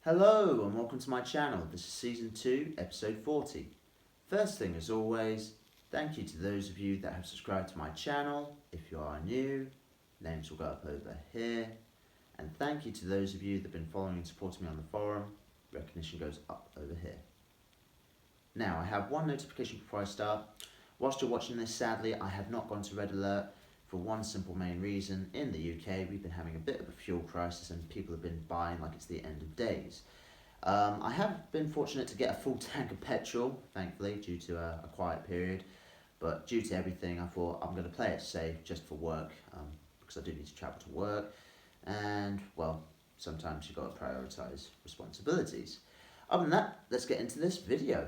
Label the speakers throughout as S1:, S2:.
S1: Hello and welcome to my channel. This is season 2, episode 40. First thing as always, thank you to those of you that have subscribed to my channel. If you are new, names will go up over here. And thank you to those of you that have been following and supporting me on the forum. Recognition goes up over here. Now I have one notification before I start. Whilst you're watching this, sadly I have not gone to red alert for one simple main reason. In the UK we've been having a bit of a fuel crisis and people have been buying like it's the end of days. I have been fortunate to get a full tank of petrol, thankfully, due to a quiet period. But due to everything, I thought I'm going to play it safe just for work, because I do need to travel to work. And, well, sometimes you've got to prioritise responsibilities. Other than that, let's get into this video.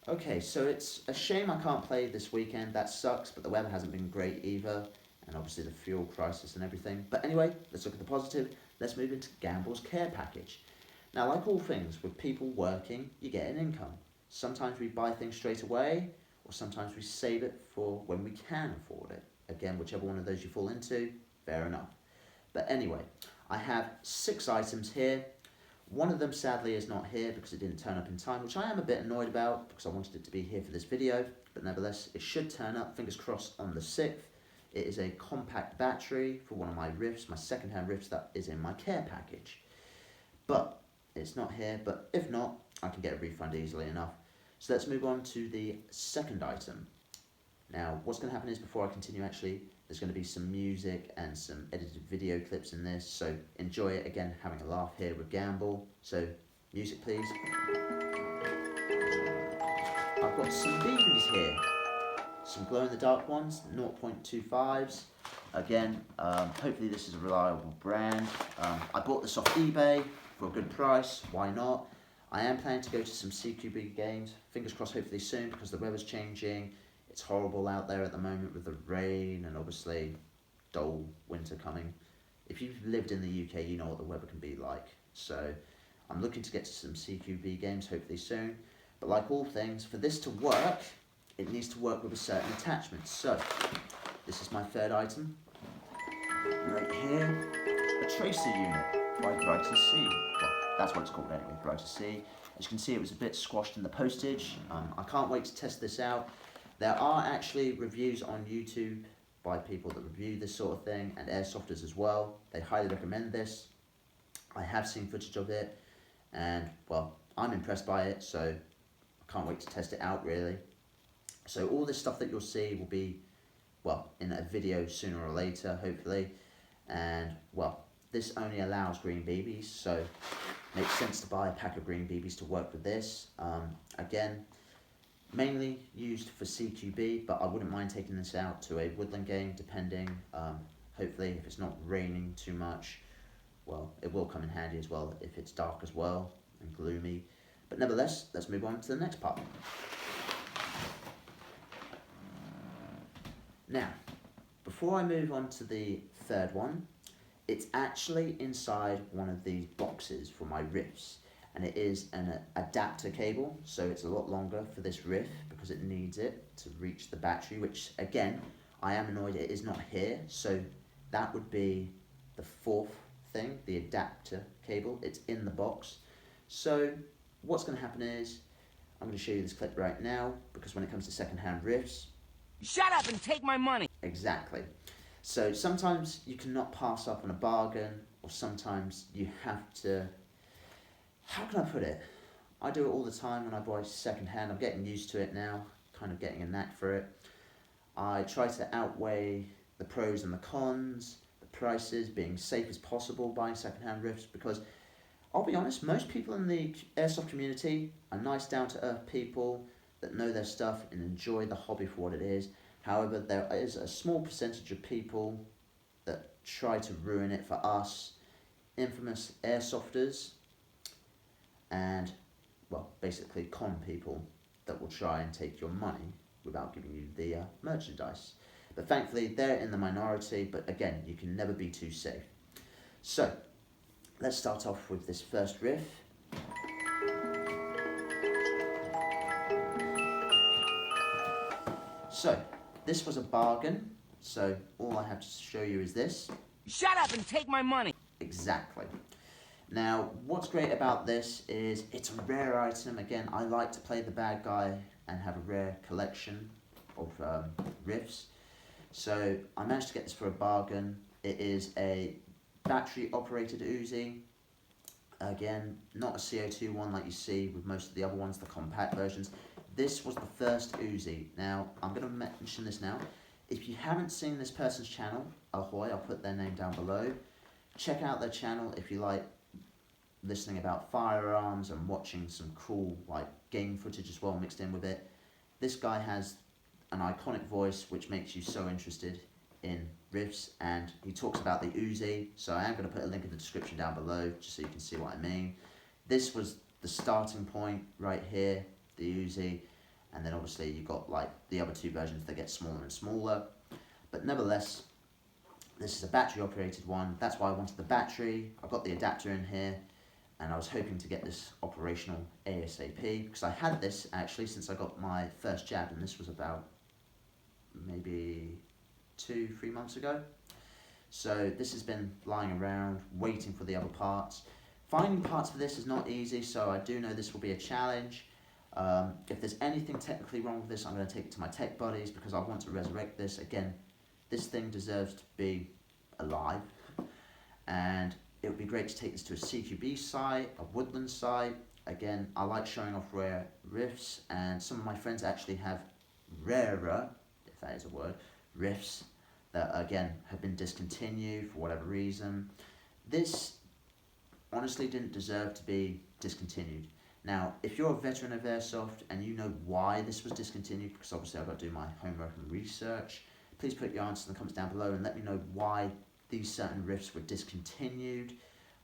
S1: Okay, so it's a shame I can't play this weekend, that sucks, but the weather hasn't been great either, and obviously the fuel crisis and everything. But anyway, let's look at the positive. Let's move into Gamble's care package. Now, like all things, with people working, you get an income. Sometimes we buy things straight away, or sometimes we save it for when we can afford it. Again, whichever one of those you fall into, fair enough. But anyway, I have 6 items here. One of them sadly is not here because it didn't turn up in time, which I am a bit annoyed about because I wanted it to be here for this video, but nevertheless it should turn up, fingers crossed, on the 6th. It is a compact battery for one of my Rifts, my second-hand Rifts that is in my care package. But it's not here, but if not, I can get a refund easily enough. So let's move on to the second item. Now, what's going to happen is, before I continue actually, there's going to be some music and some edited video clips in this, so enjoy it. Again, having a laugh here with Gamble. So, music please. I've got some BBs here. Some glow-in-the-dark ones, 0.25s. Again, hopefully this is a reliable brand. I bought this off eBay for a good price, why not? I am planning to go to some CQB games, fingers crossed hopefully soon, because the weather's changing. It's horrible out there at the moment with the rain and obviously dull winter coming. If you've lived in the UK, you know what the weather can be like. So I'm looking to get to some CQB games hopefully soon. But like all things, for this to work, it needs to work with a certain attachment. So this is my third item. Right here, a tracer unit by Brighton C. Well, that's what it's called anyway, Brighton C. As you can see, it was a bit squashed in the postage. I can't wait to test this out. There are actually reviews on YouTube by people that review this sort of thing, and airsofters as well. They highly recommend this. I have seen footage of it, and well, I'm impressed by it, so I can't wait to test it out really. So all this stuff that you'll see will be, well, in a video sooner or later, hopefully. And well, this only allows green BBs, so it makes sense to buy a pack of green BBs to work with this. Again, mainly used for CQB, but I wouldn't mind taking this out to a woodland game, depending. Hopefully, if it's not raining too much, well, it will come in handy as well if it's dark as well and gloomy. But nevertheless, let's move on to the next part. Now, before I move on to the third one, it's actually inside one of these boxes for my Rifts. And it is an adapter cable, so it's a lot longer for this Rift because it needs it to reach the battery, which again, I am annoyed it is not here, so that would be the fourth thing, the adapter cable. It's in the box. So what's going to happen is, I'm going to show you this clip right now, because when it comes to second-hand Rifts...
S2: Shut up and take my money!
S1: Exactly. So sometimes you cannot pass up on a bargain, or sometimes you have to... How can I put it? I do it all the time when I buy second hand. I'm getting used to it now, kind of getting a knack for it. I try to outweigh the pros and the cons, the prices, being safe as possible buying second hand Rifts, because I'll be honest, most people in the airsoft community are nice, down to earth people that know their stuff and enjoy the hobby for what it is. However, there is a small percentage of people that try to ruin it for us, infamous airsofters, and, well, basically con people that will try and take your money without giving you the merchandise. But thankfully, they're in the minority, but again, you can never be too safe. So, let's start off with this first riff. So, this was a bargain, so all I have to show you is this.
S2: Shut up and take my money.
S1: Exactly. Now, what's great about this is it's a rare item. Again, I like to play the bad guy and have a rare collection of riffs. So I managed to get this for a bargain. It is a battery operated Uzi. Again, not a CO2 one like you see with most of the other ones, the compact versions. This was the first Uzi. Now, I'm going to mention this now. If you haven't seen this person's channel, Ahoy, I'll put their name down below. Check out their channel if you like listening about firearms and watching some cool like game footage as well mixed in with it. This guy has an iconic voice which makes you so interested in riffs, and he talks about the Uzi, so I am going to put a link in the description down below just so you can see what I mean. This was the starting point right here, the Uzi, and then obviously you got like the other two versions that get smaller and smaller, but nevertheless this is a battery operated one. That's why I wanted the battery. I got the adapter in here, and I was hoping to get this operational ASAP because I had this actually since I got my first jab, and this was about maybe 2-3 months ago. So this has been lying around waiting for the other parts. Finding parts for this is not easy, so I do know this will be a challenge. If there's anything technically wrong with this, I'm going to take it to my tech buddies because I want to resurrect this. Again, this thing deserves to be alive, and it would be great to take this to a CQB site, a woodland site. Again, I like showing off rare riffs, and some of my friends actually have rarer, if that is a word, riffs that again have been discontinued for whatever reason. This honestly didn't deserve to be discontinued. Now, if you're a veteran of Airsoft and you know why this was discontinued, because obviously I've got to do my homework and research, please put your answers in the comments down below and let me know why these certain riffs were discontinued.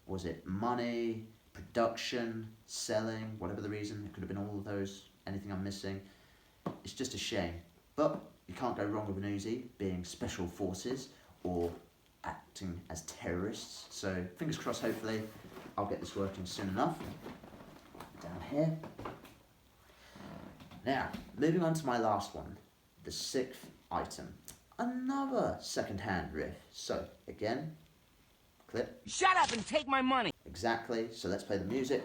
S1: Was it money, production, selling, whatever the reason? It could have been all of those, anything I'm missing. It's just a shame. But you can't go wrong with an Uzi being special forces or acting as terrorists. So fingers crossed, hopefully I'll get this working soon enough. Down here. Now, moving on to my last one, the sixth item. Another second-hand riff. So, again, clip.
S2: Shut up and take my money.
S1: Exactly, so let's play the music.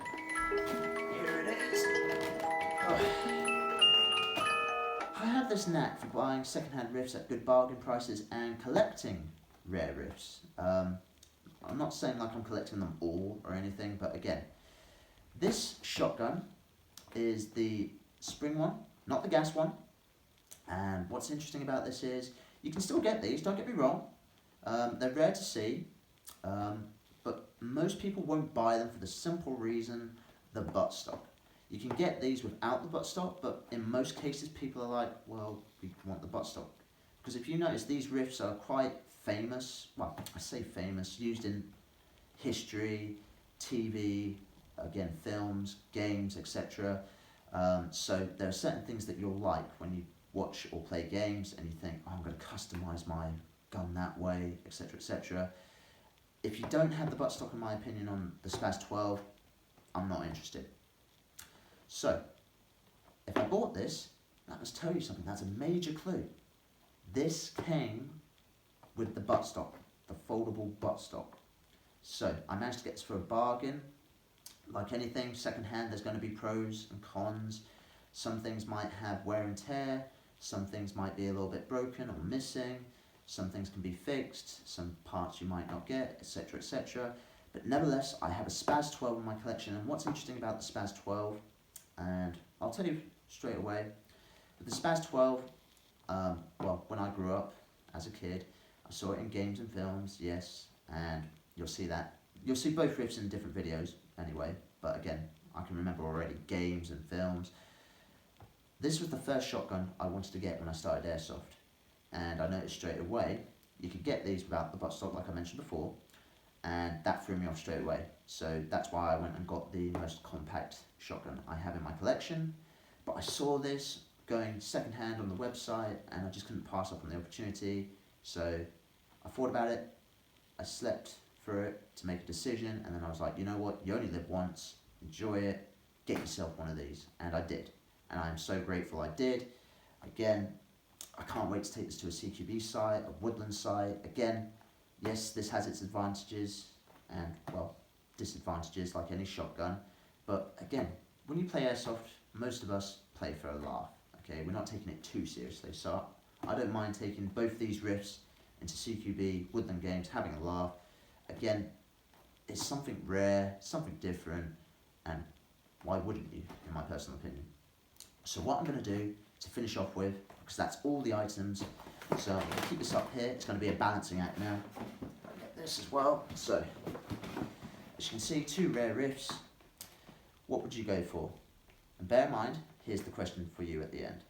S1: Here it is. Oh. I have this knack for buying second-hand riffs at good bargain prices and collecting rare riffs. I'm not saying like I'm collecting them all or anything, but again, this shotgun is the spring one, not the gas one. And what's interesting about this is you can still get these, don't get me wrong. They're rare to see, but most people won't buy them for the simple reason, the buttstock. You can get these without the buttstock, but in most cases people are like, well, we want the buttstock. Because if you notice, these riffs are quite famous, well, I say famous, used in history, TV, again, films, games, etc. So there are certain things that you'll like when you watch or play games and you think, oh, I'm going to customize my gun that way, etc, etc. If you don't have the buttstock, in my opinion, on the Spaz 12, I'm not interested. So, if I bought this, that must tell you something. That's a major clue. This came with the buttstock, the foldable buttstock. So, I managed to get this for a bargain. Like anything, second-hand, there's going to be pros and cons. Some things might have wear and tear. Some things might be a little bit broken or missing. Some things can be fixed. Some parts you might not get, etc, etc. But nevertheless, I have a Spaz 12 in my collection. And what's interesting about the Spaz 12, and I'll tell you straight away, with the Spaz 12, well, when I grew up as a kid, I saw it in games and films, yes, and you'll see that. You'll see both riffs in different videos anyway, but again, I can remember already games and films. This was the first shotgun I wanted to get when I started Airsoft, and I noticed straight away you could get these without the buttstock like I mentioned before, and that threw me off straight away. So that's why I went and got the most compact shotgun I have in my collection. But I saw this going second hand on the website, and I just couldn't pass up on the opportunity. So I thought about it, I slept through it to make a decision, and then I was like, you know what, you only live once, enjoy it, get yourself one of these. And I did, and I am so grateful I did. Again, I can't wait to take this to a CQB site, a woodland site. Again, yes, this has its advantages and, well, disadvantages like any shotgun. But again, when you play airsoft, most of us play for a laugh. Okay, we're not taking it too seriously. So I don't mind taking both these riffs into CQB, woodland games, having a laugh. Again, it's something rare, something different, and why wouldn't you, in my personal opinion? So what I'm going to do to finish off with, because that's all the items, so I'm going to keep this up here. It's going to be a balancing act now. I'll get this as well. So, as you can see, 2 rare riffs. What would you go for? And bear in mind, here's the question for you at the end.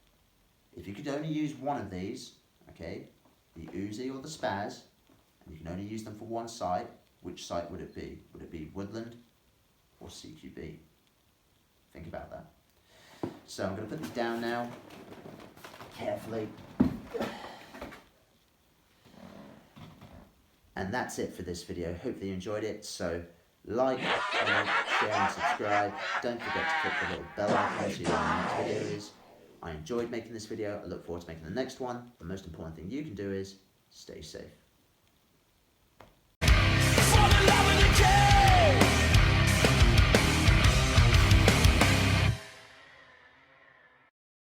S1: If you could only use one of these, okay, the Uzi or the Spaz, and you can only use them for one site, which site would it be? Would it be woodland or CQB? Think about that. So I'm going to put these down now, carefully. And that's it for this video. Hopefully you enjoyed it. So like, comment, share and subscribe. Don't forget to click the little bell icon so you know when the next video is. I enjoyed making this video. I look forward to making the next one. The most important thing you can do is stay safe.